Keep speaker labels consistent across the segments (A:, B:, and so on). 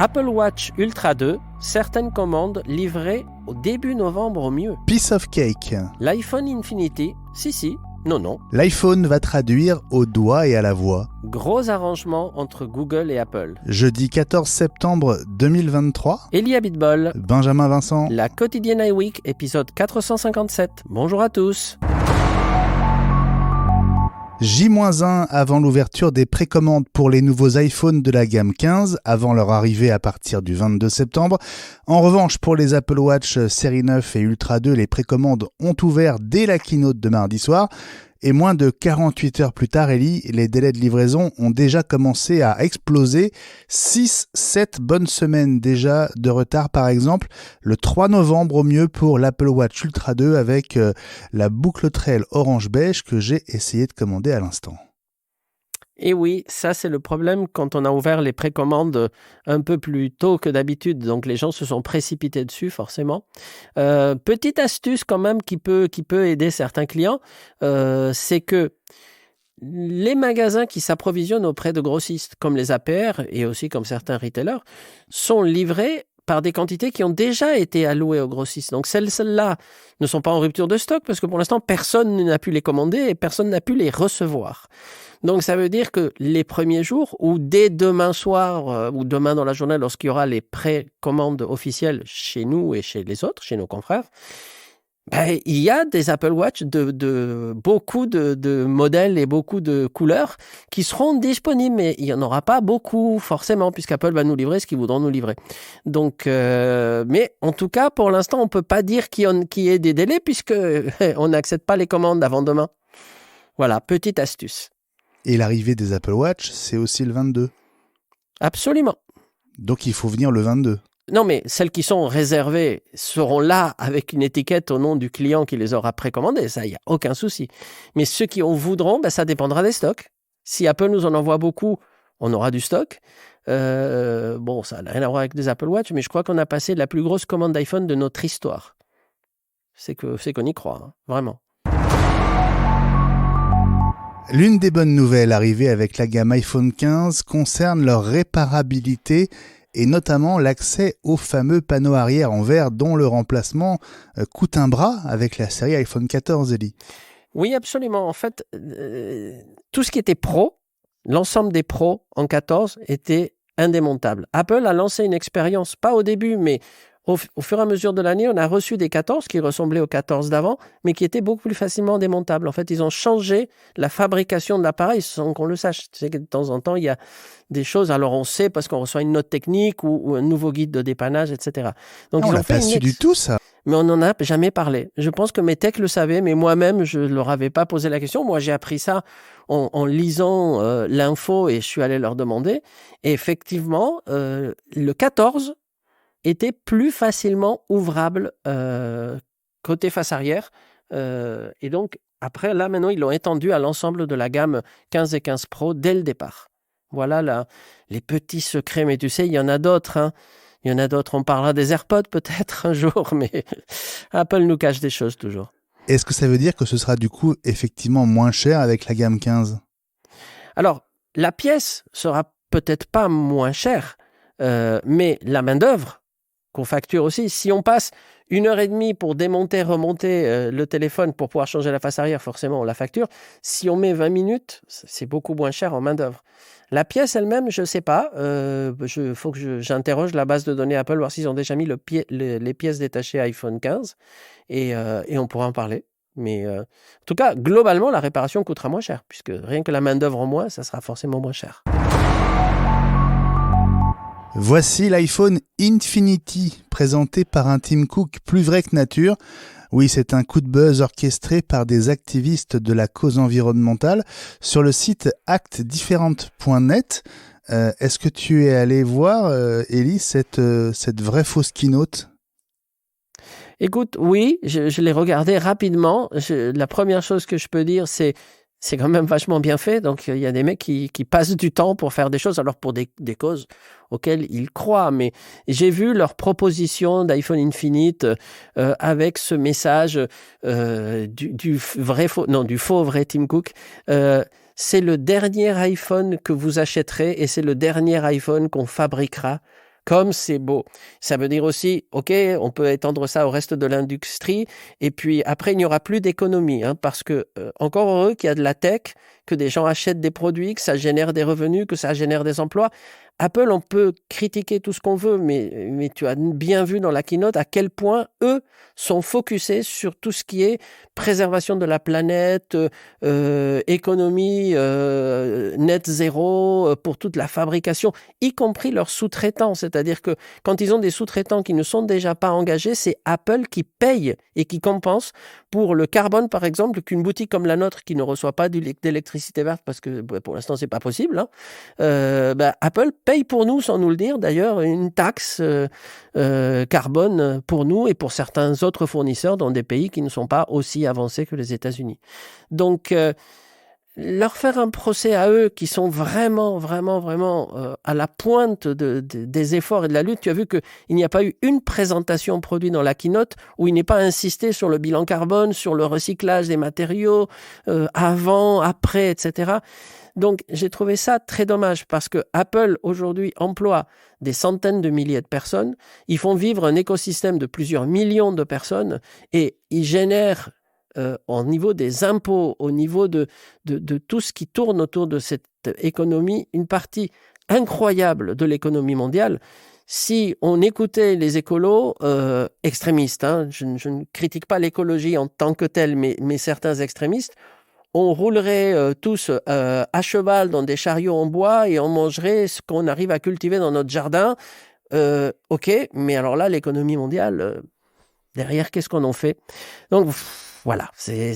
A: Apple Watch Ultra 2, certaines commandes livrées au début novembre au mieux.
B: Piece of cake.
A: L'iPhone Infinity, si, non.
B: L'iPhone va traduire au doigt et à la voix.
A: Gros arrangement entre Google et Apple.
B: Jeudi 14 septembre 2023.
A: Elie Abitbol.
B: Benjamin Vincent.
A: La quotidienne iWeek, épisode 457. Bonjour à tous.
B: J-1 avant l'ouverture des précommandes pour les nouveaux iPhones de la gamme 15, avant leur arrivée à partir du 22 septembre. En revanche, pour les Apple Watch série 9 et Ultra 2, les précommandes ont ouvert dès la keynote de mardi soir. Et moins de 48 heures plus tard, Elie, les délais de livraison ont déjà commencé à exploser. 6-7 bonnes semaines déjà de retard, par exemple. Le 3 novembre au mieux pour l'Apple Watch Ultra 2 avec la boucle trail orange beige que j'ai essayé de commander à l'instant.
A: Et oui, ça c'est le problème quand on a ouvert les précommandes un peu plus tôt que d'habitude, donc les gens se sont précipités dessus forcément. Petite astuce quand même qui peut aider certains clients, c'est que les magasins qui s'approvisionnent auprès de grossistes comme les APR et aussi comme certains retailers sont livrés par des quantités qui ont déjà été allouées aux grossistes. Donc celles-là ne sont pas en rupture de stock parce que pour l'instant personne n'a pu les commander et personne n'a pu les recevoir. Donc, ça veut dire que les premiers jours ou dès demain soir ou demain dans la journée, lorsqu'il y aura les précommandes officielles chez nous et chez les autres, chez nos confrères, il y a des Apple Watch de beaucoup de modèles et beaucoup de couleurs qui seront disponibles. Mais il n'y en aura pas beaucoup, forcément, puisqu'Apple va nous livrer ce qu'ils voudront nous livrer. Donc, mais en tout cas, pour l'instant, on ne peut pas dire qu'il y ait des délais puisqu'on n'accepte pas les commandes avant demain. Voilà, petite astuce.
B: Et l'arrivée des Apple Watch, c'est aussi le 22.
A: Absolument.
B: Donc il faut venir le 22.
A: Non, mais celles qui sont réservées seront là avec une étiquette au nom du client qui les aura précommandées. Ça, il n'y a aucun souci. Mais ceux qui en voudront, ça dépendra des stocks. Si Apple nous en envoie beaucoup, on aura du stock. Ça n'a rien à voir avec des Apple Watch, mais je crois qu'on a passé la plus grosse commande d'iPhone de notre histoire. C'est qu'on y croit, hein, vraiment.
B: L'une des bonnes nouvelles arrivées avec la gamme iPhone 15 concerne leur réparabilité et notamment l'accès au fameux panneau arrière en verre dont le remplacement coûte un bras avec la série iPhone 14, Elie.
A: Oui, absolument. En fait, tout ce qui était Pro, l'ensemble des Pro en 14 était indémontable. Apple a lancé une expérience, pas au début, mais au fur et à mesure de l'année, on a reçu des 14 qui ressemblaient aux 14 d'avant, mais qui étaient beaucoup plus facilement démontables. En fait, ils ont changé la fabrication de l'appareil sans qu'on le sache. Tu sais que de temps en temps, il y a des choses, alors on sait parce qu'on reçoit une note technique ou un nouveau guide de dépannage, etc. Donc,
B: on l'a pas su du tout, ça.
A: Mais on n'en a jamais parlé. Je pense que mes techs le savaient, mais moi-même, je ne leur avais pas posé la question. Moi, j'ai appris ça en lisant l'info et je suis allé leur demander. Et effectivement, le 14 était plus facilement ouvrable côté face arrière. Et donc, après, là, maintenant, ils l'ont étendu à l'ensemble de la gamme 15 et 15 Pro dès le départ. Voilà les petits secrets. Mais tu sais, il y en a d'autres. Hein. Il y en a d'autres. On parlera des AirPods peut-être un jour, mais Apple nous cache des choses toujours.
B: Est-ce que ça veut dire que ce sera du coup effectivement moins cher avec la gamme 15 ?
A: Alors, la pièce sera peut-être pas moins chère, mais la main-d'œuvre qu'on facture aussi. Si on passe 1h30 pour démonter, remonter le téléphone pour pouvoir changer la face arrière, forcément, on la facture. Si on met 20 minutes, c'est beaucoup moins cher en main-d'œuvre. La pièce elle-même, je ne sais pas. Faut que j'interroge la base de données Apple, voir s'ils ont déjà mis les pièces détachées iPhone 15 et on pourra en parler. Mais en tout cas, globalement, la réparation coûtera moins cher, puisque rien que la main-d'œuvre en moins, ça sera forcément moins cher.
B: Voici l'iPhone Infinity, présenté par un Tim Cook plus vrai que nature. Oui, c'est un coup de buzz orchestré par des activistes de la cause environnementale sur le site actdifferent.net. Est-ce que tu es allé voir, Elie, cette vraie fausse keynote ?
A: Écoute, oui, je l'ai regardé rapidement. La première chose que je peux dire, c'est quand même vachement bien fait. Donc, il y a des mecs qui passent du temps pour faire des choses, alors pour des causes auxquelles ils croient. Mais j'ai vu leur proposition d'iPhone Infinite avec ce message du faux vrai Tim Cook. C'est le dernier iPhone que vous achèterez et c'est le dernier iPhone qu'on fabriquera comme c'est beau. Ça veut dire aussi, OK, on peut étendre ça au reste de l'industrie, et puis après, il n'y aura plus d'économie, hein, parce que, encore heureux qu'il y a de la tech, que des gens achètent des produits, que ça génère des revenus, que ça génère des emplois. Apple, on peut critiquer tout ce qu'on veut, mais tu as bien vu dans la keynote à quel point eux sont focusés sur tout ce qui est préservation de la planète, économie net zéro pour toute la fabrication, y compris leurs sous-traitants. C'est-à-dire que quand ils ont des sous-traitants qui ne sont déjà pas engagés, c'est Apple qui paye et qui compense pour le carbone, par exemple, qu'une boutique comme la nôtre qui ne reçoit pas d'électricité verte, parce que pour l'instant, c'est pas possible, hein, Apple paye pour nous, sans nous le dire d'ailleurs, une taxe carbone pour nous et pour certains autres fournisseurs dans des pays qui ne sont pas aussi avancés que les États-Unis. Donc, leur faire un procès à eux qui sont vraiment à la pointe des efforts et de la lutte. Tu as vu qu'il n'y a pas eu une présentation produit dans la keynote où il n'est pas insisté sur le bilan carbone, sur le recyclage des matériaux, avant, après, etc. Donc, j'ai trouvé ça très dommage parce que Apple, aujourd'hui, emploie des centaines de milliers de personnes. Ils font vivre un écosystème de plusieurs millions de personnes et ils génèrent au niveau des impôts, au niveau de tout ce qui tourne autour de cette économie, une partie incroyable de l'économie mondiale. Si on écoutait les écolos extrémistes, hein, je ne critique pas l'écologie en tant que telle, mais certains extrémistes, on roulerait tous à cheval dans des chariots en bois et on mangerait ce qu'on arrive à cultiver dans notre jardin. OK, mais alors là, l'économie mondiale, derrière, qu'est-ce qu'on en fait? Donc, voilà, c'est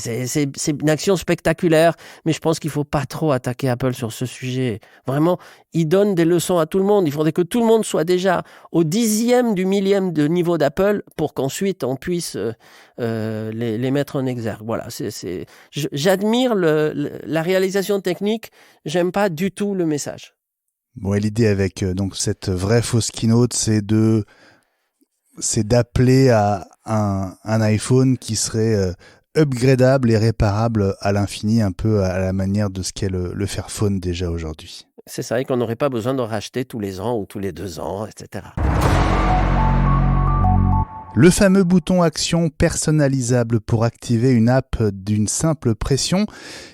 A: une action spectaculaire, mais je pense qu'il ne faut pas trop attaquer Apple sur ce sujet. Vraiment, ils donnent des leçons à tout le monde. Il faudrait que tout le monde soit déjà au 10e du millième de niveau d'Apple pour qu'ensuite on puisse les mettre en exergue. Voilà, j'admire la réalisation technique, j'aime pas du tout le message.
B: Bon, et l'idée avec donc cette vraie fausse keynote, c'est d'appeler à un iPhone qui serait upgradable et réparable à l'infini, un peu à la manière de ce qu'est le Fairphone déjà aujourd'hui.
A: C'est ça, et qu'on n'aurait pas besoin de racheter tous les ans ou tous les 2 ans, etc.
B: Le fameux bouton action personnalisable pour activer une app d'une simple pression,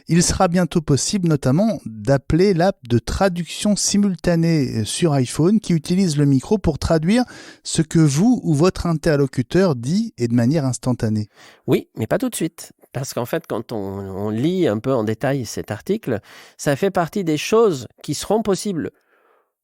B: il sera bientôt possible notamment d'appeler l'app de traduction simultanée sur iPhone qui utilise le micro pour traduire ce que vous ou votre interlocuteur dit et de manière instantanée.
A: Oui, mais pas tout de suite. Parce qu'en fait, quand on lit un peu en détail cet article, ça fait partie des choses qui seront possibles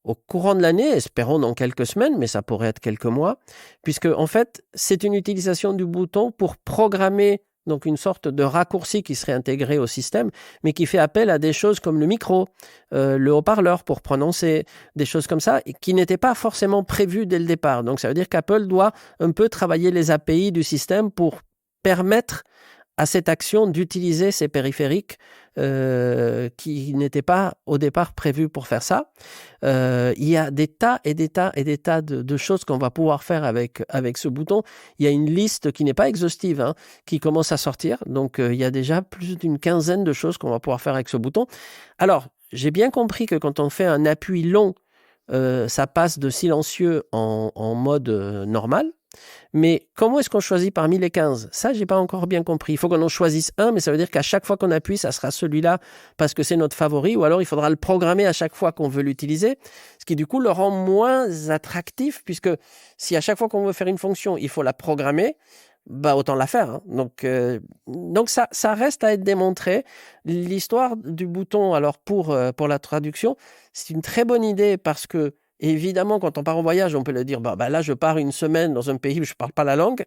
A: au courant de l'année, espérons dans quelques semaines, mais ça pourrait être quelques mois, puisque en fait, c'est une utilisation du bouton pour programmer donc une sorte de raccourci qui serait intégré au système, mais qui fait appel à des choses comme le micro, le haut-parleur pour prononcer, des choses comme ça, qui n'étaient pas forcément prévues dès le départ. Donc ça veut dire qu'Apple doit un peu travailler les API du système pour permettre à cette action d'utiliser ces périphériques qui n'étaient pas au départ prévus pour faire ça. Il y a des tas de choses qu'on va pouvoir faire avec ce bouton. Il y a une liste qui n'est pas exhaustive, hein, qui commence à sortir. Donc, il y a déjà plus d'une quinzaine de choses qu'on va pouvoir faire avec ce bouton. Alors, j'ai bien compris que quand on fait un appui long, ça passe de silencieux en mode normal. Mais comment est-ce qu'on choisit parmi les 15? Ça, j'ai pas encore bien compris. Il faut qu'on en choisisse un, mais ça veut dire qu'à chaque fois qu'on appuie, ça sera celui-là parce que c'est notre favori, ou alors il faudra le programmer à chaque fois qu'on veut l'utiliser, ce qui du coup le rend moins attractif, puisque si à chaque fois qu'on veut faire une fonction, il faut la programmer, bah autant la faire. Hein. Donc ça reste à être démontré. L'histoire du bouton, alors pour la traduction, c'est une très bonne idée parce que évidemment, quand on part en voyage, on peut le dire, bah là, je pars une semaine dans un pays où je ne parle pas la langue.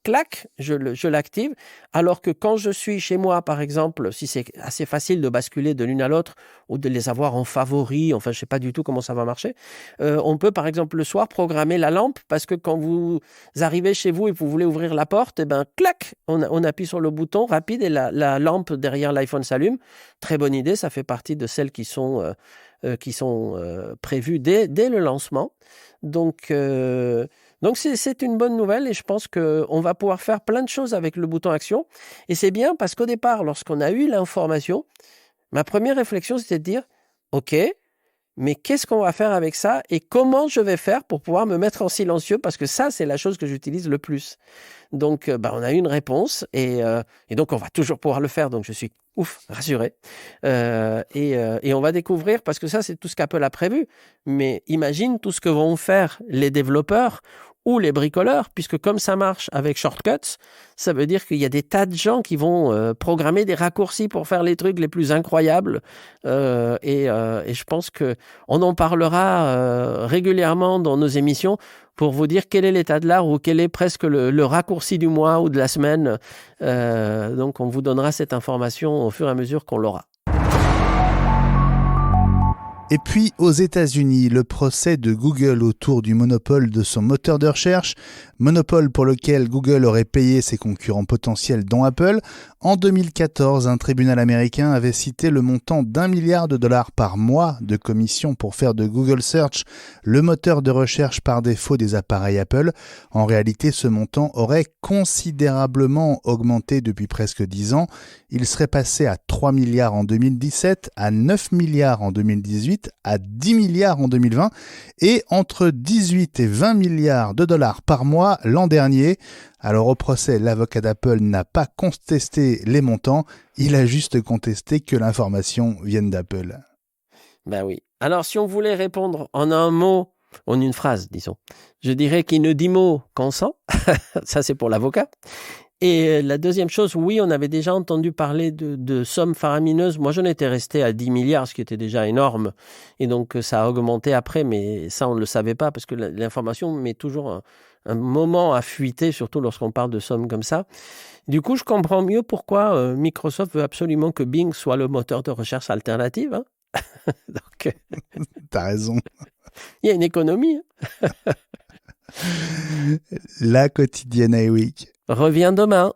A: Clac, je l'active. Alors que quand je suis chez moi, par exemple, si c'est assez facile de basculer de l'une à l'autre ou de les avoir en favori, enfin, je ne sais pas du tout comment ça va marcher, on peut, par exemple, le soir, programmer la lampe parce que quand vous arrivez chez vous et que vous voulez ouvrir la porte, clac, on appuie sur le bouton rapide et la lampe derrière l'iPhone s'allume. Très bonne idée, ça fait partie de celles qui sont prévues dès le lancement. Donc c'est une bonne nouvelle et je pense qu'on va pouvoir faire plein de choses avec le bouton action. Et c'est bien parce qu'au départ, lorsqu'on a eu l'information, ma première réflexion, c'était de dire, OK, mais qu'est-ce qu'on va faire avec ça et comment je vais faire pour pouvoir me mettre en silencieux parce que ça, c'est la chose que j'utilise le plus. Donc, on a eu une réponse et donc on va toujours pouvoir le faire. Donc, je suis rassuré. Et on va découvrir, parce que ça, c'est tout ce qu'Apple a prévu. Mais imagine tout ce que vont faire les développeurs ou les bricoleurs, puisque comme ça marche avec Shortcuts, ça veut dire qu'il y a des tas de gens qui vont programmer des raccourcis pour faire les trucs les plus incroyables. Et je pense qu'on en parlera régulièrement dans nos émissions pour vous dire quel est l'état de l'art ou quel est presque le raccourci du mois ou de la semaine. Donc, on vous donnera cette information au fur et à mesure qu'on l'aura.
B: Et puis, aux États-Unis, le procès de Google autour du monopole de son moteur de recherche, monopole pour lequel Google aurait payé ses concurrents potentiels dont Apple. En 2014, un tribunal américain avait cité le montant d'$1 milliard par mois de commission pour faire de Google Search le moteur de recherche par défaut des appareils Apple. En réalité, ce montant aurait considérablement augmenté depuis presque 10 ans. Il serait passé à 3 milliards en 2017, à 9 milliards en 2018, à 10 milliards en 2020 et entre 18 et 20 milliards de dollars par mois l'an dernier. Alors au procès, l'avocat d'Apple n'a pas contesté les montants, il a juste contesté que l'information vienne d'Apple.
A: Ben oui. Alors si on voulait répondre en un mot, en une phrase, disons, je dirais qu'il ne dit mot consent. Ça c'est pour l'avocat. Et la deuxième chose, oui, on avait déjà entendu parler de sommes faramineuses. Moi, j'en étais resté à 10 milliards, ce qui était déjà énorme. Et donc, ça a augmenté après, mais ça, on ne le savait pas parce que l'information met toujours un moment à fuiter, surtout lorsqu'on parle de sommes comme ça. Du coup, je comprends mieux pourquoi Microsoft veut absolument que Bing soit le moteur de recherche alternative. Hein. Donc,
B: t'as raison.
A: Il y a une économie.
B: La quotidienne iWeek
A: Reviens demain.